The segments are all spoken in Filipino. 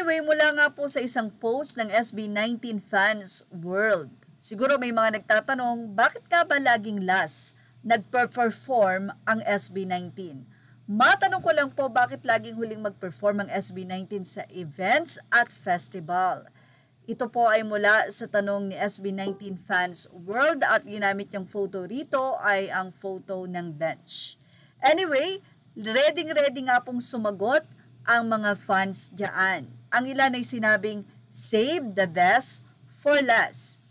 Anyway, mula nga po sa isang post ng SB19 Fans World, siguro may mga nagtatanong, bakit nga ba laging last nagper-perform ang SB19? Matanong ko lang po, bakit laging huling mag-perform ang SB19 sa events at festival? Ito po ay mula sa tanong ni SB19 Fans World at ginamit yung photo rito ay ang photo ng bench. Anyway, ready nga pong sumagot ang mga fans dyan. Ang ilan ay sinabing, save the best for last.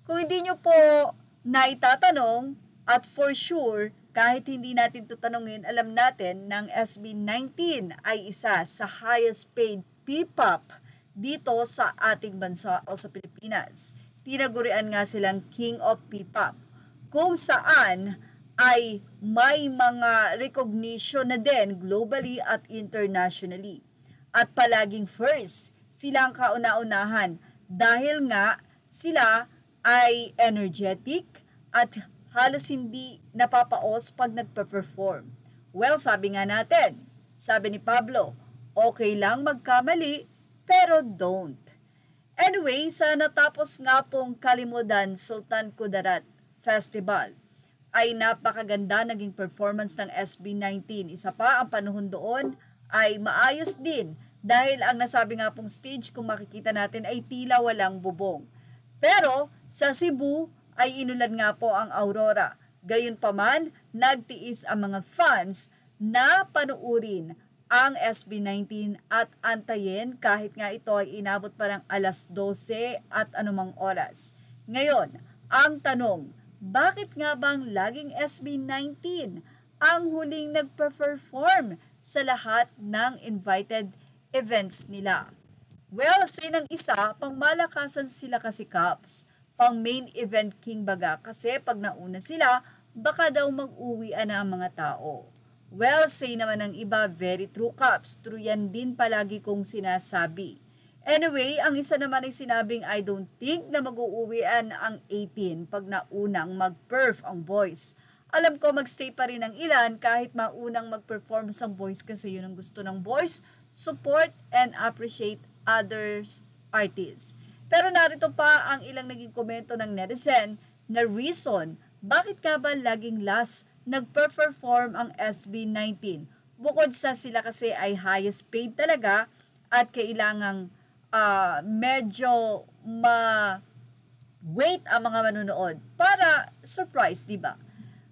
Kung hindi nyo po naitatanong, at for sure, kahit hindi natin ito tanongin, alam natin ng SB19 ay isa sa highest paid P-pop dito sa ating bansa o sa Pilipinas. Tinagurian nga silang King of P-pop, kung saan ay may mga recognition na din globally at internationally. At palaging first, sila ang kauna-unahan dahil nga sila ay energetic at halos hindi napapaos pag nagpa-perform. Well, sabi nga natin, sabi ni Pablo, okay lang magkamali, pero don't. Anyway, sa natapos nga pong Kalimudan Sultan Kudarat Festival, ay napakaganda naging performance ng SB19. Isa pa, ang panahon doon ay maayos din dahil ang nasabi nga pong stage, kung makikita natin, ay tila walang bubong. Pero sa Cebu ay inulan nga po ang aurora. Gayunpaman, nagtiis ang mga fans na panuurin ang SB19 at antayin kahit nga ito ay inabot pa ng alas 12 at anumang oras. Ngayon, ang tanong, bakit nga bang laging SB19 ang huling nagpa-perform sa lahat ng invited events nila? Well, say ng isa, pang malakasan sila kasi Caps, pang main event king baga, kasi pag nauna sila, baka daw mag-uwian na ang mga tao. Well, say naman ng iba, very true Caps, true yan din palagi kong sinasabi. Anyway, ang isa naman ay sinabing, I don't think na mag-uuwian ang 18 pag naunang mag-perf ang boys. Alam ko magstay pa rin ang ilan kahit maunang mag-perform ang boys kasi yun ang gusto ng boys, support and appreciate others artists. Pero narito pa ang ilang naging komento ng netizen na reason bakit ka ba laging last nag-perform ang SB19. Bukod sa sila kasi ay highest paid talaga at kailangang medyo ma-wait ang mga manonood para surprise, di ba?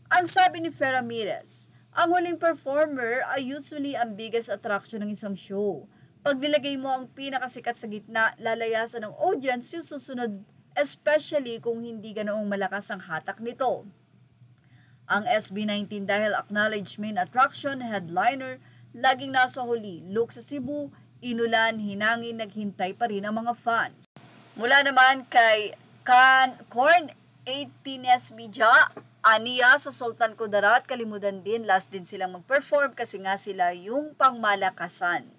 Ang sabi ni Fer Ramirez, ang huling performer ay usually ang biggest attraction ng isang show. Pag nilagay mo ang pinakasikat sa gitna, lalayasan ng audience yung susunod, especially kung hindi ganoong malakas ang hatak nito. Ang SB19 dahil acknowledged main attraction, headliner, laging nasa huli. Look sa Cebu, inulan, hinangin, naghintay pa rin ang mga fans. Mula naman kay Corn 18 SBja, aniya sa Sultan Kudarat, Kalimudan din, last din silang mag-perform kasi nga sila yung pangmalakasan.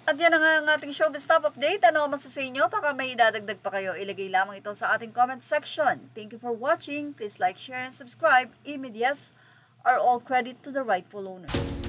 At yan ang ating showbiz top update. Ano mas sa inyo? Baka may idadagdag pa kayo, ilagay lamang ito sa ating comment section. Thank you for watching. Please like, share, and subscribe. Imedias are all credit to the rightful owners.